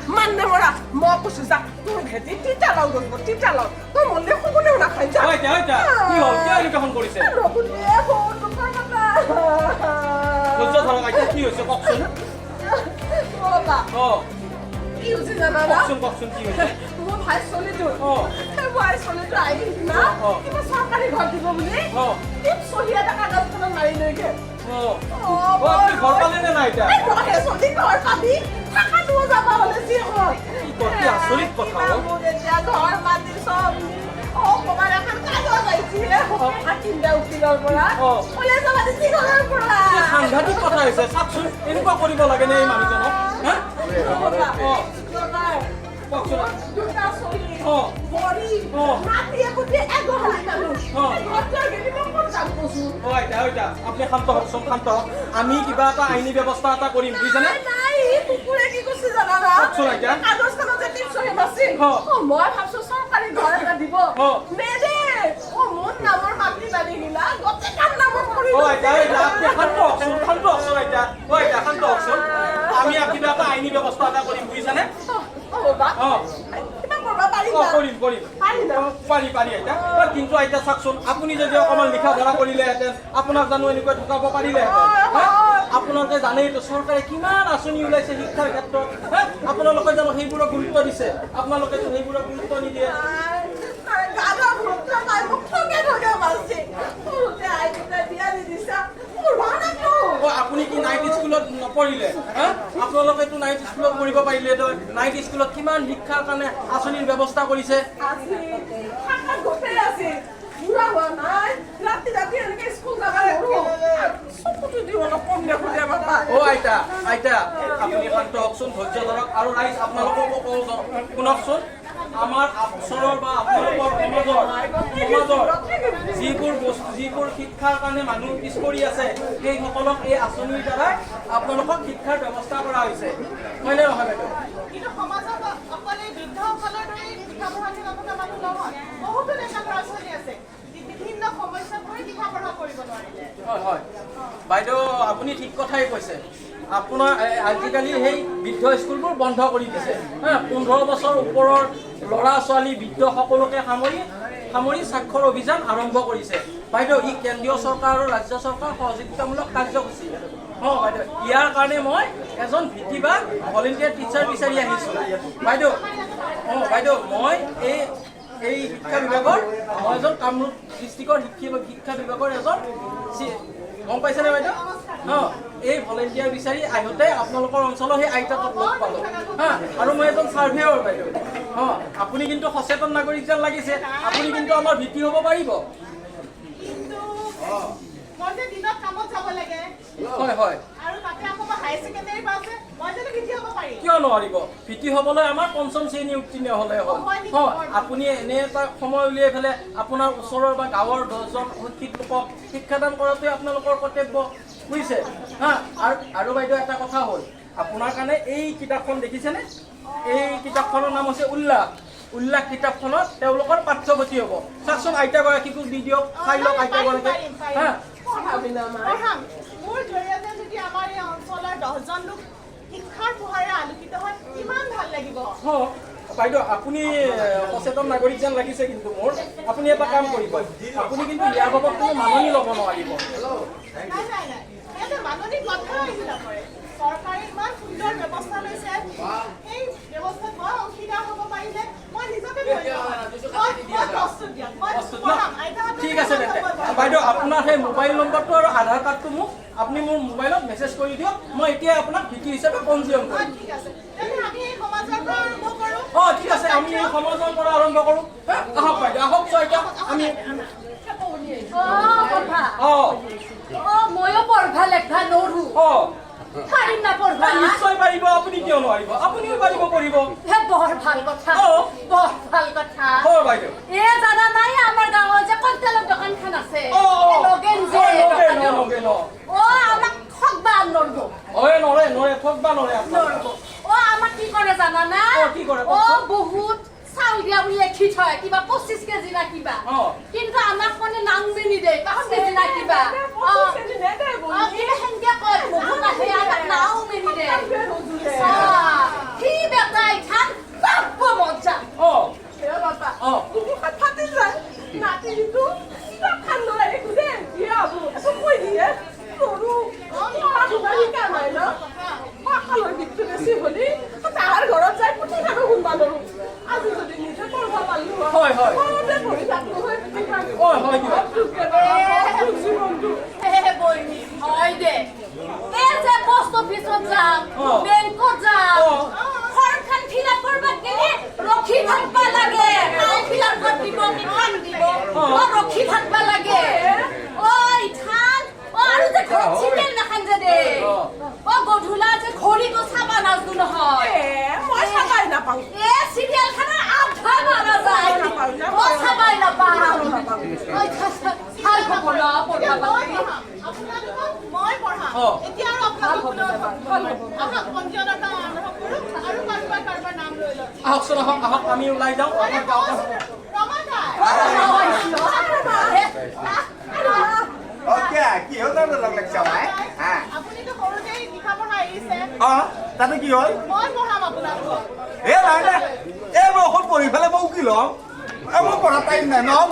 Manne mora, mo kusuza, tu heti tita lau gosbo, tita lau. Tu molle khobone na khai ja. Oita, কি হল? কি আইনি phone কৰিছে? ৰবুলিয়ে phone কৰবা। লজ্জা ধৰা আইতা কি হৈছে কওকচোন? বাবা। কি হৈছে জানা না? কওকচোন কি হৈছে? মোৰ ভাই চলিটো। ভাই চলিটো আই না। কিবা সৰকাৰি ঘৰ দিব বুলি। টিপ সহিয়া টাকা কাগজখন মাৰি লৈকে। আপনি ঘৰ পালে না এটা? ঘৰে চলি ঘৰ পাবি। টাকা দিও যাবা হলে কি হয়? কি আচৰিত কথা মোৰ এতিয়া ঘৰ মাটি সব কবাৰ এখন কাগজ আহিছিলে আকিন্দা উকিলৰ পৰা ওলাই যাবা দিছি ঘৰৰ পৰা সাংঘাতিক কথা হৈছে চাকচোন এনেকুৱা কৰিব লাগে নে এই মানুহজনক হা দুটা চলি বৰি মাটিয়ে কুটি এগহলি মানুহ ঘৰটোৰ গেলিম কোন কাম কৰছো ওইটা আপনি শান্ত হওক আমি কিবা এটা আইনী ব্যৱস্থা এটা কৰিম বুজিছানে নাই কুকুৰে কি কৈছে জানা না কাগজখনত যে টিপ সহি মাছিল মই ভাবছো চৰকাৰী ঘৰ এটা দিব নেদে মোৰ নামৰ মাটি বানি গিলা গতে কাম নামৰ কৰি ওইটা আপনি শান্ত হওকচোন আমি কিবা এটা আইনী ব্যৱস্থা এটা কৰিম বুজিছানে বাবা কিবা কৰবা পাৰিবা কৰিম পাৰি আইতা কিন্তু আইতা চাকচোন আপুনি যদি অকমান লিখা ধৰা কৰিলেহেঁতেন আপোনাক জানো এনেকৈ ঠকাব পাৰিলেহেঁতেন আপোনালোকে জানেই তো চৰকাৰে কিমান আঁচনি ওলাইছে শিক্ষাৰ ক্ষেত্ৰত আপোনালোকে জানো সেইবোৰক গুৰুত্ব দিছে আপোনালোকেতো সেইবোৰক গুৰুত্ব নিদিয়ে আপুনি কি নাইট স্কুলত নপঢ়িলে আপোনালোকেতো নাইট স্কুলত পঢ়িব পাৰিলে নাইট স্কুলত কিমান শিক্ষাৰ কাৰণে আঁচনিৰ ব্যৱস্থা কৰিছে আইতা আপুনি শান্ত হওকচোন ধৈৰ্য ধৰক আৰু ৰাইজ আপোনালোককো শুনকচোন আমাৰ ওচৰৰ বা আপোনালোকৰ সমাজৰ যিবোৰ শিক্ষাৰ কাৰণে মানুহ পিছ পৰি আছে সেইসকলক এই আঁচনিৰ দ্বাৰা আপোনালোকক শিক্ষাৰ ব্যৱস্থা কৰা হৈছে হয়নে নহয় বাইদেউ কিন্তু সমাজত অকলে বৃদ্ধসকলৰ দৰে শিক্ষা পঢ়াত নথকা মানুহ নহয় বহুতো ডেকা ল'ৰা ছোৱালী আছে বিভিন্ন সমস্যাৰ পৰা শিক্ষা পঢ়া কৰিব নোৱাৰিলে হয় বাইদেউ আপুনি ঠিক কথাই কৈছে আপোনাৰ আজিকালি সেই বৃদ্ধ স্কুলবোৰ বন্ধ কৰি দিছে 15 বছৰ ওপৰৰ ল'ৰা ছোৱালী বৃদ্ধ সকলোকে সামৰি স্বাক্ষৰ অভিযান আৰম্ভ কৰিছে বাইদেউ ই কেন্দ্ৰীয় চৰকাৰ আৰু ৰাজ্য চৰকাৰৰ সহযোগিতামূলক কাৰ্যসূচী বাইদেউ ইয়াৰ কাৰণে মই এজন ভিত্তি বা ভলেণ্টিয়াৰ টিচাৰ বিচাৰি আহিছোঁ বাইদেউ মই এই শিক্ষা বিভাগৰ মই এজন কামৰূপ ডিষ্ট্ৰিক্টৰ শিক্ষা বিভাগৰ এজন গম পাইছেনে বাইদেউ এই ভলেণ্টিয়াৰ বিচাৰি আহোঁতে আপোনালোকৰ অঞ্চলৰ সেই আইতাটোক লগ পালোঁ আৰু মই এজন ছাৰ্ভেয়ৰ বাইদেউ আপুনি কিন্তু সচেতন নাগৰিক যেন লাগিছে আপুনি কিন্তু আমাৰ ভিত্তি হ'ব পাৰিব হয় কিয় নোৱাৰিব ভিত্তি হ'বলৈ আমাৰ পঞ্চম শ্ৰেণী উত্তীৰ্ণ হ'লে হ'ল আপুনি এনে এটা সময় উলিয়াই পেলাই আপোনাৰ ওচৰৰ বা গাঁৱৰ 10জন শিক্ষিত লোকক শিক্ষাদান কৰাটোৱে আপোনালোকৰ কৰ্তব্য বুজিছে আৰু বাইদেউ এটা কথা হ'ল আপোনাৰ কাৰণে এই কিতাপখন দেখিছেনে এই কিতাপখনৰ নাম হৈছে উল্লাস কিতাপখনত তেওঁলোকৰ পাঠ্যপুথি হ'ব চাওকচোন আইতাগৰাকীকো দি দিয়ক চাই লওক আইতাগৰাকীক মোৰ জৰিয়তে যদি আমাৰ এই অঞ্চলৰ 10জন লোক শিক্ষাৰ পোহৰে আলোকিত হয় কিমান ভাল লাগিব বাইদেউ আপুনি সচেতন নাগৰিক যেন লাগিছে কিন্তু মোৰ আপুনি এটা কাম কৰিব আপুনি কিন্তু ইয়াৰ বাবদ কোনো মাননি ল'ব নোৱাৰিব মাননি কথা আহিছিল চৰকাৰে ইমান সুন্দৰ ব্যৱস্থা লৈছে এই ব্যৱস্থাত মই অংশীদাৰ হ'ব পাৰিলে মই নিজকে ঠিক আছে তেন্তে বাইদেউ আপোনাৰ সেই মোবাইল নম্বৰটো আৰু আধাৰ কাৰ্ডটো মোক আপুনি মোৰ মোবাইলত মেছেজ কৰি দিয়ক মই এতিয়া আপোনাক ভিত্তি হিচাপে পঞ্জীয়ন কৰিম ঠিক আছে ঠিক আছে আমি এই সমাজৰ পৰা আৰম্ভ কৰোঁ আহক বাইদেউ আহক এতিয়া আমি ময়ো পঢ়বা লেখা নৰো পাৰিম না পঢ়বা নিশ্চয় পাৰিব আপুনি কিয় নোৱাৰিব আপুনিও পাৰিব পঢ়িব বৰ ভাল কথা বাইদেউ জানা নাই আমাৰ গাঁৱত যে কণ্টেলৰ দোকানখন আছে আমাক ঠগবা নৰব নৰে ঠগবা নৰে আমাক কি কৰে জানা না কি কৰে বহুত চাউল চাউল দিয়া বুলি লিখি থয় কিবা 25 কেজি না কিবা কিন্তু আমাক মানে নামবে নিদে 5 কেজি না কিবা সেনকে কয় বহুত আহে আমাক নাও মেনি দে কি বেটাই থান বাপ মজা বাবা তুমি ফাটি যায় নাতিটো খান লয় একদে দিয়া আবু এত কই দিয়ে সৰু তোমাৰি কামাই ন পাখালৰ দিকটো বেছি হলি তাৰ ঘৰত যাই পুঠি খাব শুনবা নৰো আজি যদি নিজে কৰবা পাৰলো হয় হয় ঘৰতে বহি থাকলো হয় পুঠি খাব হয় কিবা বইনি হয় দে এই যে পোস্ট অফিসত যাম বেংকত যাম ফৰ্মখন ফিল আপ কৰবা গেলে ৰখি থাকবা লাগে কাই ফিল আপ কৰি দিব কিমান দিব ৰখি থাকবা লাগে ওই থান আৰু যে ঘৰত চিকেন নাখান যে দে গধুলা যে ঘড়ীটো চাবা নাজদু নহয় মই চাবাই নাপাওঁ সিরিয়াল খানা আধা মারা যায় ও সবাই না পাও ওই খাল খবলা পড়া বাকি মই পঢ়া এতিয়া আৰু আপোনাক পঞ্জীয়নৰ কাম আৰম্ভ কৰো আৰু কাৰোবাৰ নাম লৈ লওঁ আহকচোন আহক আমি ওলাই যাওঁ কি হ'ল তাৰ লগ লাগিছে ভাই আপুনিতো সৰুতেই লিখা পঢ়া এৰিছে তাতে কি হ'ল মই পঢ়াম আপোনালোকক নাই নাই এই মই অকল পঢ়ি পেলাই মই কি ল'ম মই পঢ়া টাইম নাই নহ'ব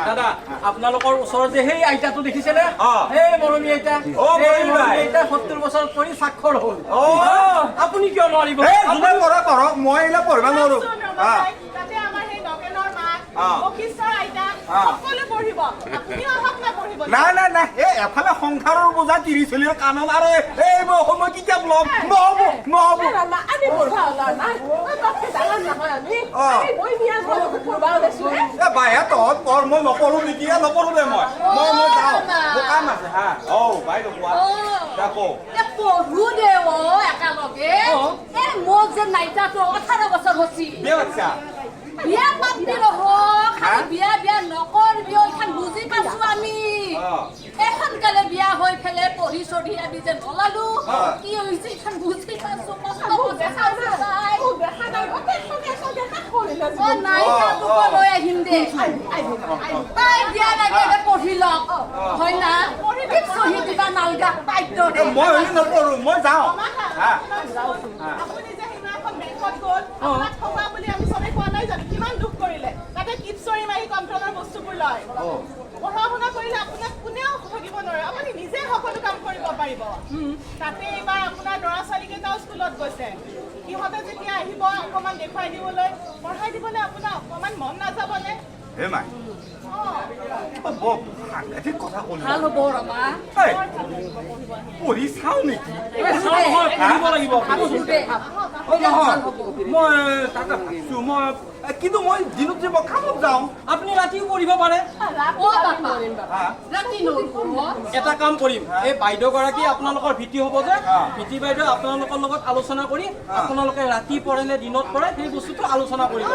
দাদা আপোনালোকৰ ওচৰত যে সেই আইতাটো দেখিছেনে সেই সেই মৰমী আইতা মৰমী আইতা 70 বছৰ কৰি স্বাক্ষৰ হ'ল আপুনি কিয় নোৱাৰিব যোনে পঢ়া পঢ়ক মই এইবিলাক পঢ়িব নোৱাৰো তাতে আমাৰ সেই নগেনৰ মাক বশিষ্ঠৰ আইতা সকলো পঢ়িব আপুনিও আহক না পঢ়িব নাই নাই নাই এই এফালে সংসাৰৰ বোজা তিৰি চলিৰ কাণত আৰু এই মই কিতাপ ল'ম নহ'ব আমি পঢ়বা ওলা নাই বাপে ডাঙৰ নহয় আমি মই বিয়া ঘৰত পঢ়বা ওলাইছো বাহে তহঁত পঢ় মই নপঢ়ো নেকি নপঢ়ো দে মই যাওঁ মোৰ কাম আছে বাইদেউ কোৱা দেখো পঢ়ু দে একেলগে মোক যে নাইতাটো 18 বছৰ হৈছি বিয়া বাচ্চা বিয়া পাতি ৰহ খালি বিয়া নকৰবি এইখান বুজি পাইছো আমি এখনকালে বিয়া হৈ ফেলে পঢ়ি চঢ়ি আমি যে নলালো কি হৈছে এইখান বুজি পাইছো মস্ত দেখা যায় দেখা নাই দেখা কৰিলে নাইতাটো লৈ আহিম দে তাই বিয়া লাগে পঢ়ি লওক হয় না ঠিক চহি দিবা নালগা পাইতো মই নপঢ়ো মই যাওঁ আপুনি যে সিদিনাখন বেংকত গ'ল আপোনাক ঠগা বুলি আমি চবেই কোৱা নাই জানো কিমান দুখ কৰিলে তাতে কিপচৰি মাৰি কণ্ট্ৰলৰ বস্তুবোৰ লয় পঢ়া শুনা কৰিলে আপোনাক কোনেও ঠগিব নোৱাৰে আপুনি নিজে সকলো কাম কৰিব পাৰিব তাতে এইবাৰ আপোনাৰ ল'ৰা ছোৱালীকেইটাও স্কুলত গৈছে সিহঁতে যেতিয়া আহিব অকণমান দেখুৱাই দিবলৈ পঢ়াই দিবলৈ আপোনাৰ অকণমান মন নাযাবনে হে মাই সাংঘাতিক কথা ক'লি ভাল হ'ব ৰমা পঢ়ি চাওঁ নেকি পঢ়িব লাগিব নহয় মই তাকে ভাবিছো মই কিন্তু মই দিনত যে মই কামত যাওঁ আপুনি ৰাতিও পঢ়িব পাৰে ৰাতি নপঢ় এটা কাম কৰিম এই বাইদেউ গৰাকী আপোনালোকৰ ভিটি হ'ব যে ভিটি বাইদেউ আপোনালোকৰ লগত আলোচনা কৰি আপোনালোকে ৰাতি পঢ়ে নে দিনত পঢ়ে সেই বস্তুটো আলোচনা কৰিব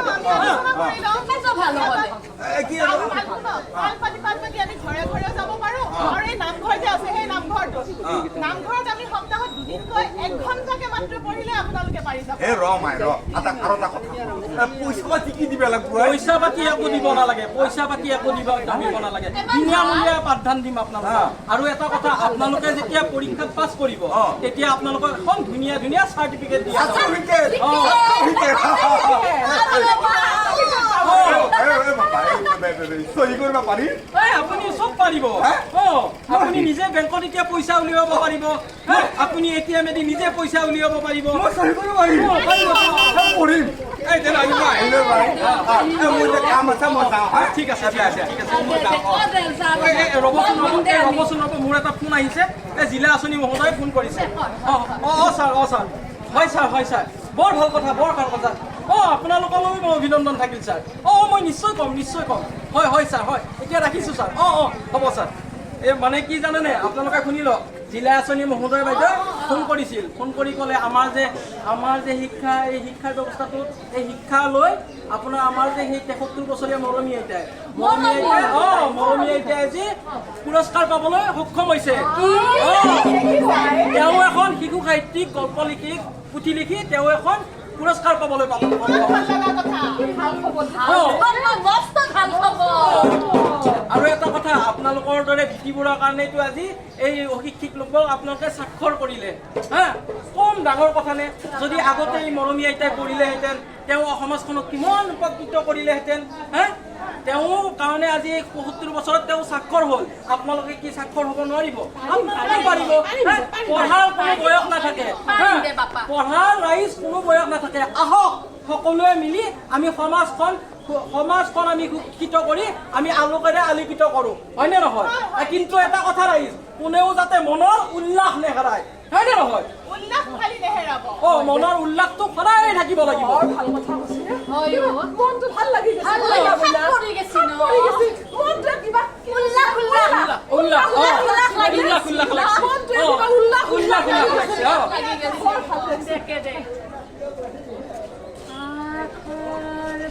ভাল হ'ব কি আমি ঘৰে ঘৰে যাব পাৰো আৰু এই নামঘৰ যে আছে সেই নামঘৰত আমি সপ্তাহত দুদিনকৈ 1 ঘণ্টাকে মাত্ৰ পঢ়িলে আপোনালোকে পাৰি যাব ৰ মাই আৰু এটা কথা পইচা পাতি কি দিব লাগিব পইচা পাতি একো দিব নালাগে দিব নালাগে বিনামূলীয়া পাঠদান দিম আপোনালোকক আৰু এটা কথা আপোনালোকে যেতিয়া পৰীক্ষাত পাছ কৰিব তেতিয়া আপোনালোকক এখন ধুনীয়া ধুনীয়া চাৰ্টিফিকেট দিয়া চহী কৰিব পাৰি আপুনি চব পাৰিব আপুনি নিজে বেংকত এতিয়া পইচা উলিয়াব পাৰিব আপুনি ATM এদি নিজে পইচা উলিয়াব পাৰিব চহী কৰিব পাৰিম পঢ়িম ঠিক আছে ৰ'বচোন মোৰ এটা ফোন আহিছে এই জিলা আঁচনি মহোদয়ে ফোন কৰিছে ছাৰ হয় ছাৰ বৰ ভাল কথা আপোনালোকলৈ মই অভিনন্দন থাকিল ছাৰ মই নিশ্চয় ক'ম হয় ছাৰ হয় এতিয়া ৰাখিছোঁ ছাৰ হ'ব ছাৰ এই মানে কি জানেনে আপোনালোকে শুনি লওক জিলা আঁচনি মহোদয় বাইদেউ ফোন কৰিছিল ফোন কৰি ক'লে আমাৰ যে শিক্ষা এই শিক্ষাৰ ব্যৱস্থাটোত এই শিক্ষা লৈ আপোনাৰ আমাৰ যে সেই 73 বছৰীয়া মৰমী আইতাই আজি পুৰস্কাৰ পাবলৈ সক্ষম হৈছে তেওঁ এখন শিশু সাহিত্যিক গল্প লিখি পুথি লিখি তেওঁ এখন পুৰস্কাৰ পাবলৈ পাব। ভাল লগা কথা। ভাল খবৰ মস্ত ভাল খবৰ। আৰু এটা কথা, আপোনালোকৰ দৰে বিটিবোৰৰ কাৰণেতো আজি এই অশিক্ষিত লোকক আপোনালোকে স্বাক্ষৰ কৰিলে হা, কম ডাঙৰ কথা নে? যদি আগতে এই মৰমী আইতাই কৰিলেহেঁতেন, তেওঁ সমাজখনক কিমান উপকৃত কৰিলেহেঁতেন হা। তেওঁৰ কাৰণে আজি ৭৫ বছৰত তেওঁ স্বাক্ষৰ হ'ল। আপোনালোকে কি স্বাক্ষৰ হ'ব নোৱাৰিব? আপোনালোকে পাৰিব। পঢ়াৰ কোনো বয়স নাথাকে, পঢ়াৰ ৰাইজ কোনো বয়স নাথাকে। আহক সকলোৱে মিলি আমি সমাজখন আমি শিক্ষিত কৰি আমি আলোকেৰে আলোকিত কৰোঁ, হয়নে নহয়? কিন্তু এটা কথা ৰাইজ, কোনেও যাতে মনৰ উল্লাস নেহেৰায়, হয়নে নহয়? উল্লাস খালি নেহেৰাব। মনৰ উল্লাসটো সদায় থাকিব লাগিব। ভাল কথা কৈছে। হয় অ'। মনটো ভাল লাগি গৈছে। ভাল লাগি কৰি গেছি ন। মনটো কিবা উল্লাস উল্লাস উল্লাস লাগি উল্লাস উল্লাস লাগছে। মনটো কিবা উল্লাস উল্লাস লাগছে। লাগি গেছি। বৰ ভাল লাগিছে। দেখে দে। আখৰ